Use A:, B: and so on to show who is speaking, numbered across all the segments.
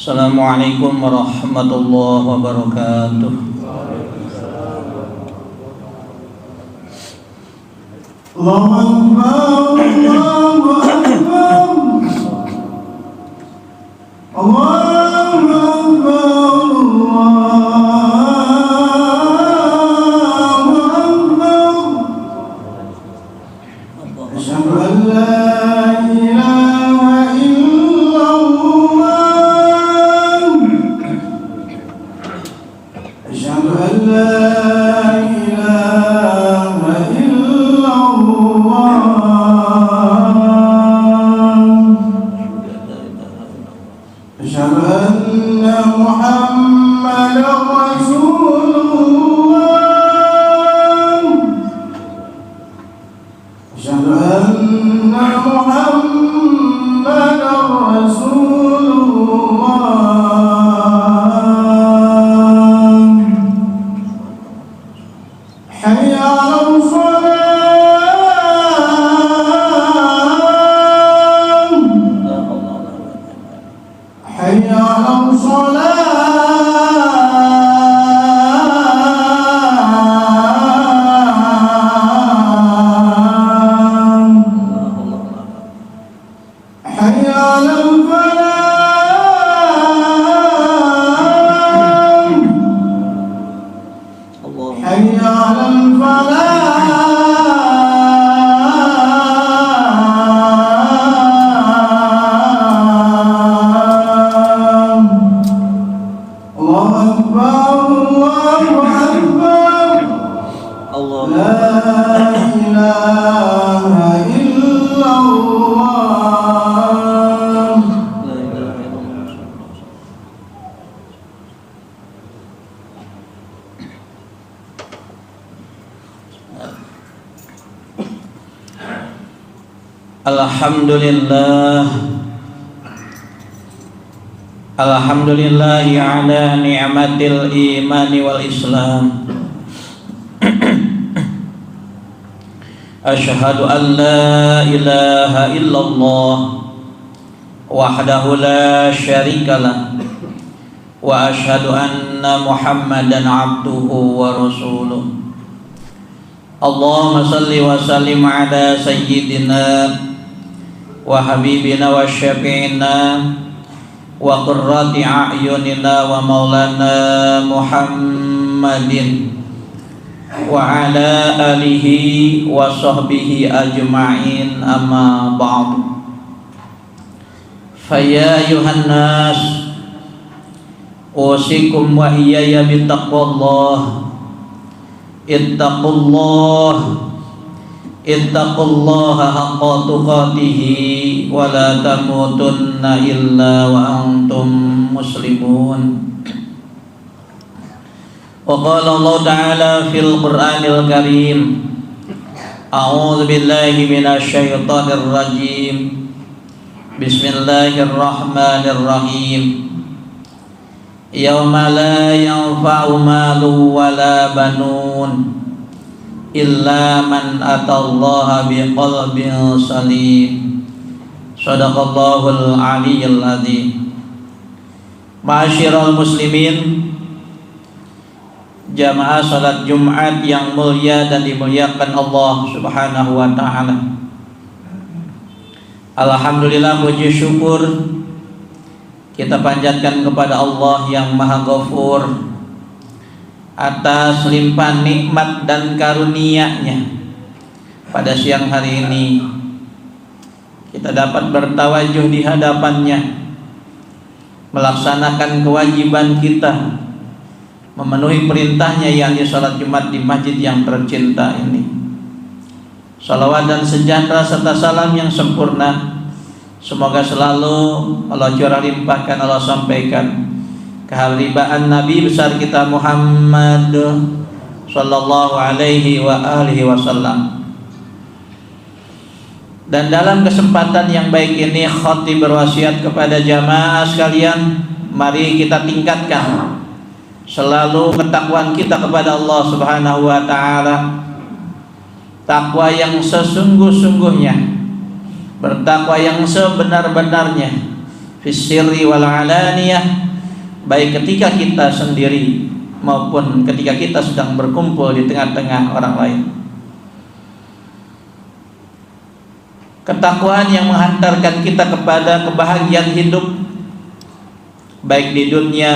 A: Assalamualaikum warahmatullahi wabarakatuh.
B: Allahu Akbar, Allahu Akbar, Allahu Akbar, Allahu Akbar. Asyhadu an la ilaha illallah. Asyhadu an la ilaha illallah. Asyhadu anna Muhammadar Rasulullah. Asyhadu anna Muhammadar Rasulullah. Hayya 'alas shalah. Hayya 'alas shalah. Hayya 'alal falah. Hayya 'alal falah. Allahu Akbar, Allahu Akbar. La ilaha illallah.
A: Alhamdulillah, alhamdulillahi ala ni'matil imani wal islam. Asyhadu an la ilaha illallah wahdahu la syarikalah wa asyhadu anna Muhammadan abduhu wa rasuluh. Allahumma salli wa sallim ala sayyidina wa habibina wa syafi'ina wa qurrati a'yunina wa maulana Muhammadin wa ala alihi wa sahbihi ajma'in, amma ba'd. Faya ayuhan nas, usikum wa iyaya bittaqwallah. Ittaqullaha haqqa tuqatih wa la tamutunna illa wa antum muslimun. Wa qala Allah ta'ala fil Qur'anil Karim, a'udzu billahi minasy syaithanir rajim. Bismillahirrahmanirrahim. Yauma la yanfa'u malun wala banun illa man atallaha biqalbin salim. Shadaqallahul aliyyul adzim. Ma'asyiral muslimin, jamaah salat Jumat yang mulia dan dimuliakan Allah Subhanahu wa taala. Alhamdulillah, puji syukur kita panjatkan kepada Allah yang Maha Ghafur atas limpahan nikmat dan karunia-Nya. Pada siang hari ini kita dapat bertawajuh di hadapan-Nya, melaksanakan kewajiban kita, memenuhi perintah-Nya, yakni salat Jumat di masjid yang tercinta ini. Salawat dan sejahtera serta salam yang sempurna semoga selalu Allah curah limpahkan, Allah sampaikan kehalibaan Nabi besar kita Muhammad sallallahu alaihi wa alihi wasallam. Dan dalam kesempatan yang baik ini, khatib berwasiat kepada jamaah sekalian, mari kita tingkatkan selalu ketakwaan kita kepada Allah Subhanahu wa taala. Takwa yang sesungguh-sungguhnya, bertakwa yang sebenar-benarnya, fis sirri wal alaniyah, baik ketika kita sendiri maupun ketika kita sedang berkumpul di tengah-tengah orang lain. Ketakwaan yang menghantarkan kita kepada kebahagiaan hidup baik di dunia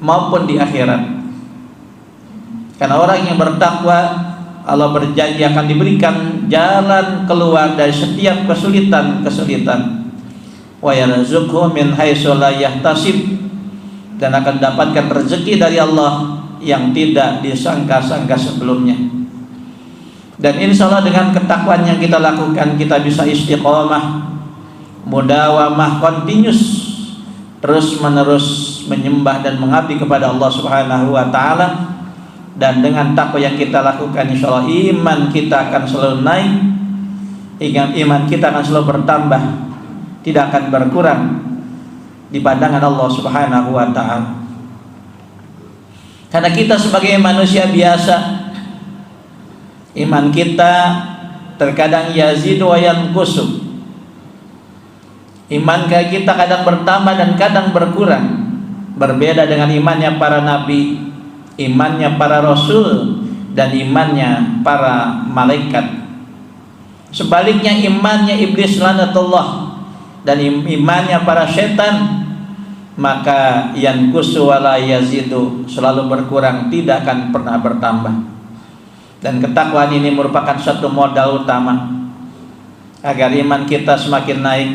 A: maupun di akhirat. Karena orang yang bertakwa, Allah berjanji akan diberikan jalan keluar dari setiap kesulitan-kesulitan. Wa yarzuqhu min haitsu la yahtasib, dan akan dapatkan rezeki dari Allah yang tidak disangka-sangka sebelumnya. Dan insya Allah dengan ketakwaan yang kita lakukan, kita bisa istiqomah, mudawamah, continuous, terus menerus menyembah dan mengabdi kepada Allah Subhanahu wa Ta'ala. Dan dengan takwa yang kita lakukan, insya Allah iman kita akan selalu naik, iman kita akan selalu bertambah, tidak akan berkurang di pandangan Allah Subhanahu wa Ta'ala. Karena kita sebagai manusia biasa, iman kita terkadang yazidu wa yanqusu. Iman kita kadang bertambah dan kadang berkurang. Berbeda dengan imannya para nabi, imannya para rasul, dan imannya para malaikat. Sebaliknya imannya iblis laknatullah dan imannya para setan, maka yanqusu wala yazidu, selalu berkurang, tidak akan pernah bertambah. Dan ketakwaan ini merupakan satu modal utama agar iman kita semakin naik,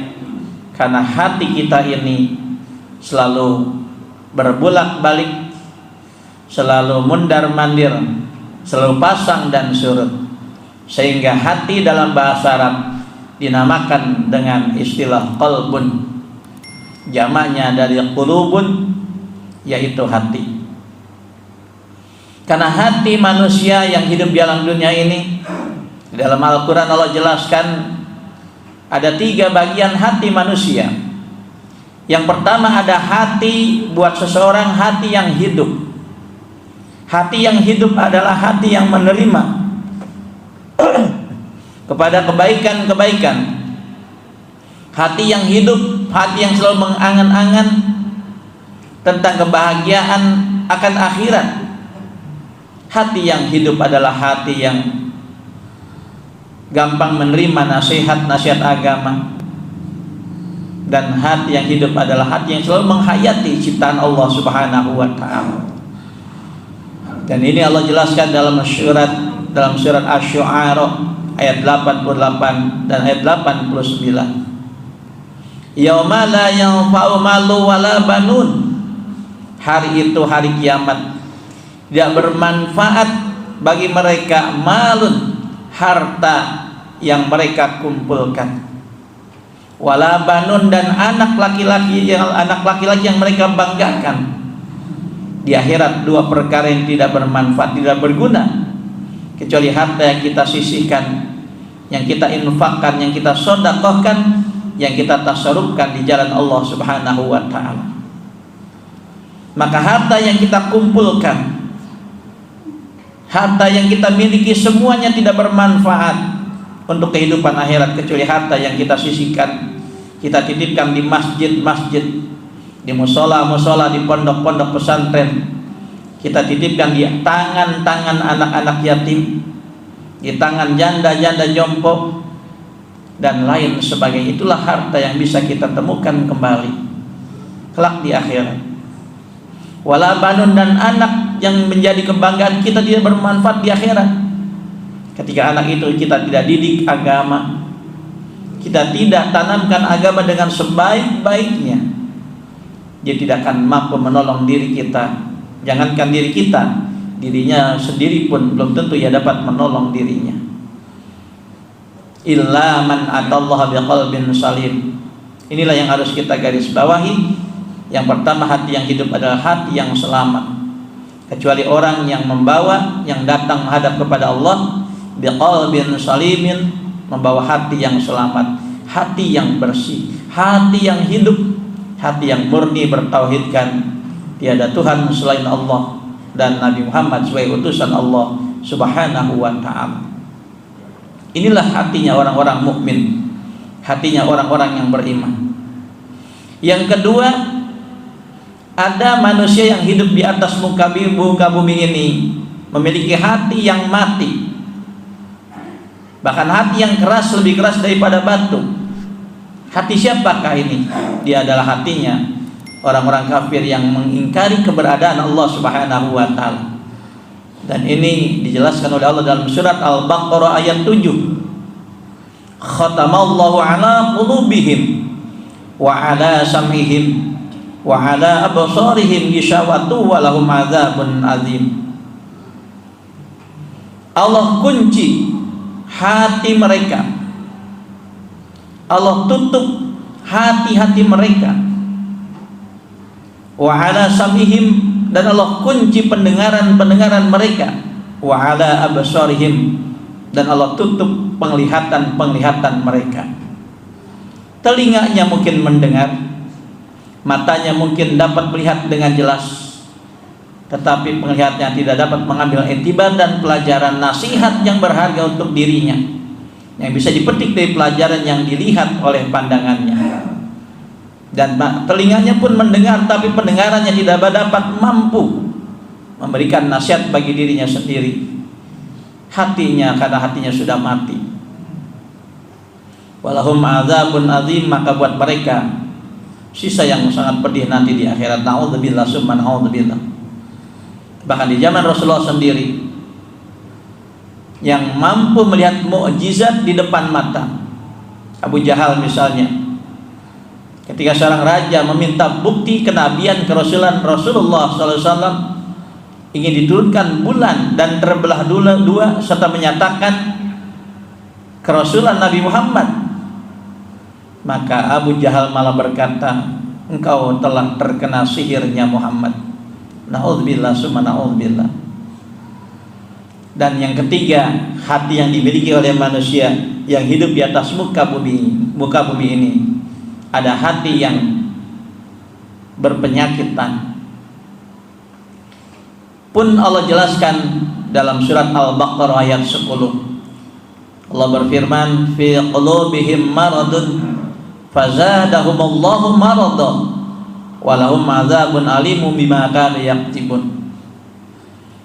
A: karena hati kita ini selalu berbulak-balik, selalu mundar-mandir, selalu pasang dan surut, sehingga hati dalam bahasa Arab dinamakan dengan istilah qalbun, jamaknya dari qulubun, yaitu hati. Karena hati manusia yang hidup di alam dunia ini, di dalam Al-Quran Allah jelaskan ada 3 bagian hati manusia. Yang pertama ada hati buat seseorang, hati yang hidup. Hati yang hidup adalah hati yang menerima kepada kebaikan-kebaikan. Hati yang hidup, hati yang selalu mengangan-angan tentang kebahagiaan akan akhirat. Hati yang hidup adalah hati yang gampang menerima nasihat-nasihat agama. Dan hati yang hidup adalah hati yang selalu menghayati ciptaan Allah Subhanahu wa Ta'ala. Dan ini Allah jelaskan dalam surat Asy-Syu'ara ayat 88 dan ayat 89. Yauma la yanfa'u malu wala banun. Hari itu hari kiamat, tidak bermanfaat bagi mereka malun, harta yang mereka kumpulkan, wala banun, dan anak laki-laki yang mereka banggakan. Di akhirat 2 perkara yang tidak bermanfaat, tidak berguna, kecuali harta yang kita sisihkan, yang kita infakkan, yang kita sedekahkan, yang kita tasarrufkan di jalan Allah Subhanahu wa Ta'ala. Maka harta yang kita kumpulkan, harta yang kita miliki, semuanya tidak bermanfaat untuk kehidupan akhirat, kecuali harta yang kita sisihkan, kita titipkan di masjid-masjid, di musola-musola, di pondok-pondok pesantren, kita titipkan di tangan-tangan anak-anak yatim, di tangan janda-janda jompo, dan lain sebagainya. Itulah harta yang bisa kita temukan kembali kelak di akhirat. Wala banun, dan anak yang menjadi kebanggaan kita tidak bermanfaat di akhirat. Ketika anak itu kita tidak didik agama, kita tidak tanamkan agama dengan sebaik-baiknya, dia tidak akan mampu menolong diri kita. Jangankan diri kita, dirinya sendiri pun belum tentu ia dapat menolong dirinya. Illa man atallaha biqalbin salim. Inilah yang harus kita garis bawahi. Yang pertama, hati yang hidup adalah hati yang selamat, kecuali orang yang membawa, yang datang menghadap kepada Allah biqalbin salimin, membawa hati yang selamat, hati yang bersih, hati yang hidup, hati yang murni bertauhidkan tiada Tuhan selain Allah dan Nabi Muhammad sebagai utusan Allah Subhanahu wa Ta'ala. Inilah hatinya orang-orang mukmin, hatinya orang-orang yang beriman. Yang kedua, ada manusia yang hidup di atas muka bumi ini memiliki hati yang mati, bahkan hati yang keras, lebih keras daripada batu. Hati siapakah ini? Dia adalah hatinya orang-orang kafir yang mengingkari keberadaan Allah Subhanahu wa taala. Dan ini dijelaskan oleh Allah dalam surat Al-Baqarah ayat 7. Khatamallahu ala qulubihim wa ala sam'ihim wa ala absarihim ghishawatu wa lahum adzabun azim. Allah kunci hati mereka, Allah tutup hati-hati mereka. Wa ala sam'ihim, dan Allah kunci pendengaran mereka. Wa ala absarihim, dan Allah tutup penglihatan mereka. Telinganya mungkin mendengar, matanya mungkin dapat melihat dengan jelas, tetapi penglihatannya tidak dapat mengambil iktibar dan pelajaran nasihat yang berharga untuk dirinya, yang bisa dipetik dari pelajaran yang dilihat oleh pandangannya. Dan telinganya pun mendengar, tapi pendengarannya tidak dapat mampu memberikan nasihat bagi dirinya sendiri. Hatinya, karena hatinya sudah mati. Walahum adzabun azim, maka buat mereka sisa yang sangat pedih nanti di akhirat. Na'udzubillah summa na'udzubillah. Bahkan di zaman Rasulullah sendiri, yang mampu melihat mukjizat di depan mata, Abu Jahal misalnya, ketika seorang raja meminta bukti kenabian kerasulan Rasulullah SAW, ingin diturunkan bulan dan terbelah dua, serta menyatakan kerasulan Nabi Muhammad, maka Abu Jahal malah berkata, engkau telah terkena sihirnya Muhammad. Na'udzubillah summa na'udzubillah. Dan yang ketiga, hati yang dimiliki oleh manusia yang hidup di atas muka bumi ini, ada hati yang berpenyakitan. Pun Allah jelaskan dalam surat Al-Baqarah ayat 10. Allah berfirman, fi qulubihim maradun fazadahumullahu maradan wa lahum adzabun alimun bima kanu yaktibun.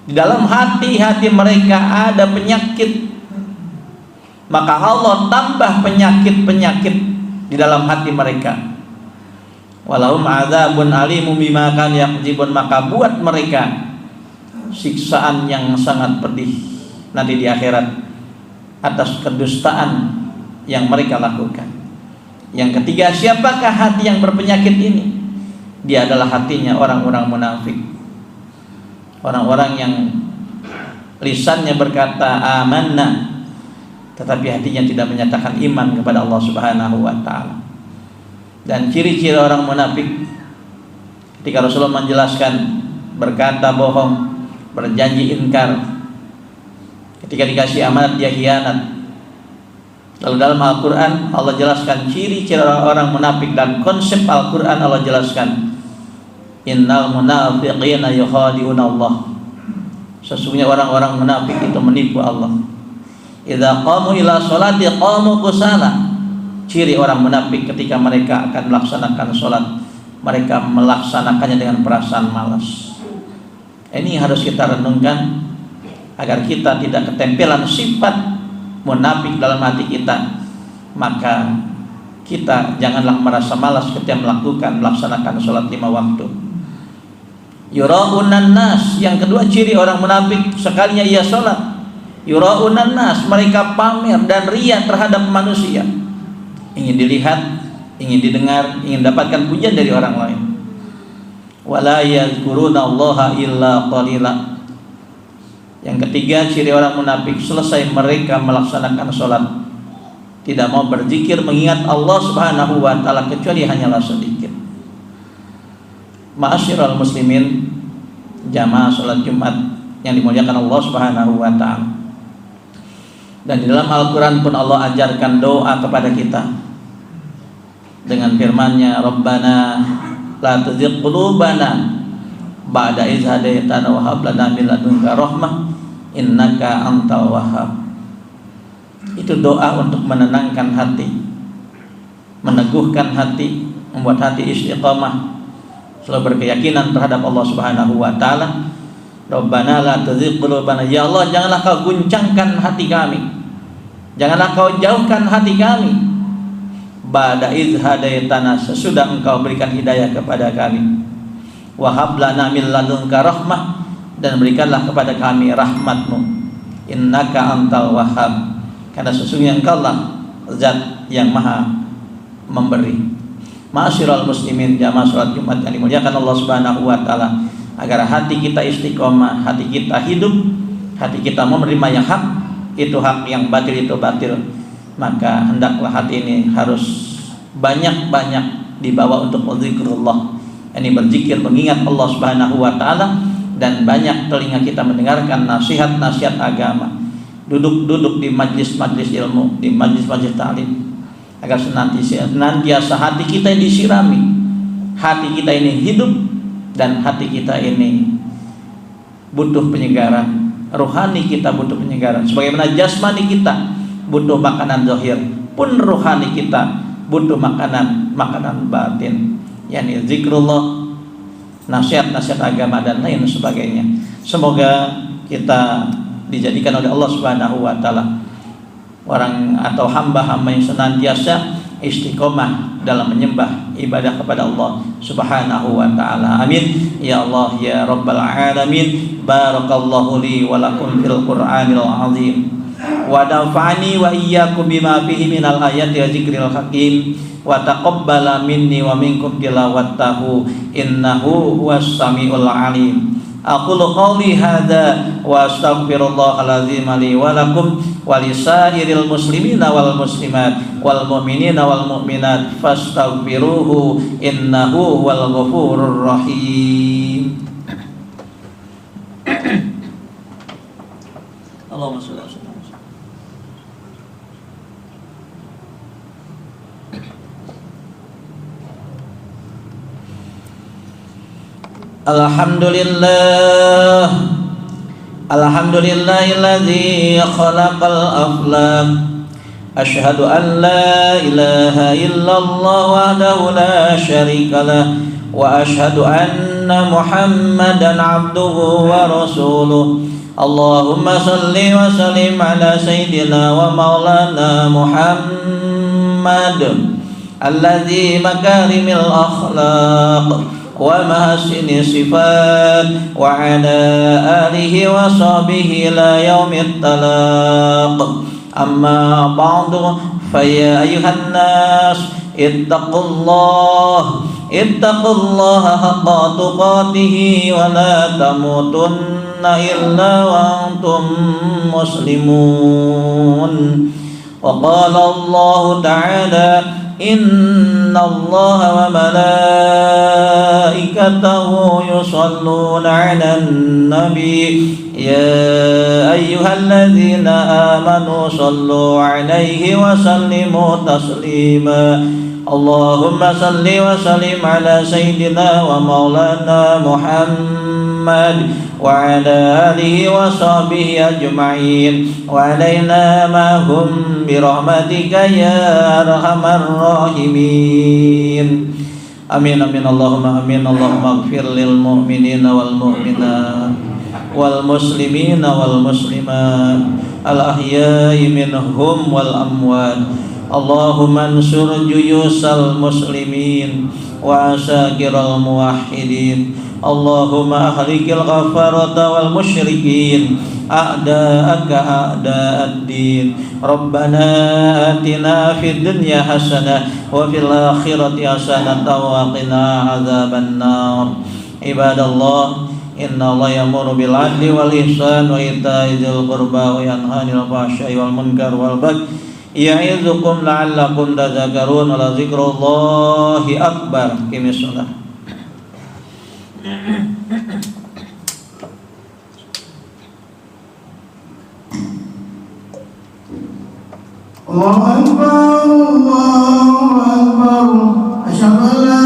A: Di dalam hati-hati mereka ada penyakit, maka Allah tambah penyakit-penyakit di dalam hati mereka. Walahum adzabun alimun bima kanu yaktibun, maka buat mereka siksaan yang sangat pedih nanti di akhirat atas kedustaan yang mereka lakukan. Yang ketiga, siapakah hati yang berpenyakit ini? Dia adalah hatinya orang-orang munafik, orang-orang yang lisannya berkata amanna, tetapi hatinya tidak menyatakan iman kepada Allah Subhanahu wa taala. Dan ciri-ciri orang munafik, ketika Rasulullah menjelaskan, berkata bohong, berjanji ingkar, ketika dikasih amanat dia khianat. Lalu dalam Al-Quran Allah jelaskan ciri-ciri orang munafik, dan konsep Al-Quran Allah jelaskan, innal munafiqina yukhadi'una Allah. Sesungguhnya orang-orang munafik itu menipu Allah. Idza qamu ila sholati qamu kusala. Ciri orang munafik ketika mereka akan melaksanakan sholat, mereka melaksanakannya dengan perasaan malas. Ini harus kita renungkan agar kita tidak ketempelan sifat munafik dalam hati kita. Maka kita janganlah merasa malas ketika melaksanakan sholat 5 waktu. Yura'unan nas, yang kedua ciri orang munafik sekalinya ia sholat, yura'unan nas, mereka pamer dan riya terhadap manusia, ingin dilihat, ingin didengar, ingin dapatkan pujian dari orang lain. Wala yadhkurunallaha illa qalila. Yang ketiga ciri orang munafik, selesai mereka melaksanakan sholat, tidak mau berzikir mengingat Allah Subhanahu wa taala kecuali hanyalah sedikit. Ma'asyiral muslimin, jamaah sholat Jumat yang dimuliakan Allah Subhanahu wa taala. Dan di dalam Al-Quran pun Allah ajarkan doa kepada kita dengan firman-Nya, Rabbana la tuzigh qulubana ba'da idh hadaytana wa hab lana min ladunka rahmah innaka antal wahhab. Itu doa untuk menenangkan hati, meneguhkan hati, membuat hati istiqamah, selalu berkeyakinan terhadap Allah Subhanahu wa taala. Rabbana la tuzigh qulubana, ya Allah janganlah kau guncangkan hati kami, janganlah kau jauhkan hati kami ba'da idh hadaitana, sesudah engkau berikan hidayah kepada kami. Wa hab lana min ladunka rahmah, dan berikanlah kepada kami rahmat-Mu. Innaka antal wahhab, karena sesungguhnya engkau lah zat yang maha memberi. Ma'asyiral muslimin, jamaah salat Jumat yang dimuliakan Allah Subhanahu wa taala, agar hati kita istiqomah, hati kita hidup, hati kita menerima yang hak itu hak, yang batil itu batil, maka hendaklah hati ini harus banyak-banyak dibawa untuk zikrullah, ini berzikir, mengingat Allah Subhanahu wa taala, dan banyak telinga kita mendengarkan nasihat-nasihat agama, duduk-duduk di majlis-majlis ilmu, di majlis-majlis ta'lim, agar senantiasa hati kita disirami, hati kita ini hidup, dan hati kita ini butuh penyegaran, rohani kita butuh penyegaran. Sebagaimana jasmani kita butuh makanan zahir, pun rohani kita butuh makanan batin, yakni zikrullah, nasihat-nasihat agama dan lain sebagainya. Semoga kita dijadikan oleh Allah Subhanahu wa taala orang atau hamba-hamba yang senantiasa istiqomah dalam menyembah ibadah kepada Allah Subhanahu wa taala. Amin ya Allah ya rabbal alamin. Barakallahu li wa lakum fil Qur'anil azim, wa nafa'ani wa iyyakum bima fihi minal ayati wa dzikril hakim, wa taqabbala minni wa minkum tilawatahu innahu huwas samiul alim. Aqulu qouli hadza wa astaghfirullahal azim li wa lakum wa lisairil muslimina wal muslimat wal mu'minina wal mu'minat fastaghfiruhu innahu huwal ghafurur rahim. Allahumma shalli ala sayyidina Alhamdulillah, alhamdulillahilladzi khalaqal aflaq. Asyhadu an la ilaha illallah wahdahu la syarikalah, wa asyhadu anna Muhammadan abduhu wa rasuluh. Allahumma salli wa sallim ala sayyidina wa maulana Muhammad alladzi makarimil akhlaq wa mahasini sifat wa ala alihi wa sahbihi la yaumit talaq. Amma ba'du, fa ya ayuhan nas ittaqullaha haqqa tuqatih wa la tamutunna illa wa antum muslimun. Wa qala Allah ta'ala inna Allah wa malaikatahu yusalluna 'alan nabi ya ayyuhalladzina amanu sallu 'alaihi wa sallimu taslima. Allahumma salli wa sallim ala sayyidina wa maulana Muhammad wa ala alihi wa sahbihi ajma'in wa alaina ma'hum birahmatika ya arhamar rahimin. Amin amin Allahumma amin. Allahumma ighfir lil mu'minina wal mu'minat wal muslimina wal muslimat al ahya'i minhum wal amwat. Allahumma ansur juyusal muslimin wa asakiral muwahhidin. Allahumma ahlikil ghafarata wal musyrikin a'da'aka a'da'ad din. Rabbana atina fid dunya hasanah wa fil akhirati hasanah wa qina adzaban nar. Ibadallah, inna Allah ya'muru bil 'adli wal ihsan wa ita'i dzil qurba wa yanha 'anil fahsya'i wal munkar wal baghi ya'izukum la'allakum tadhakkarun. Wa dzikrullahi akbar. Qimis shalah.
B: Allahu akbar, Allahu akbar. Asyhadu an la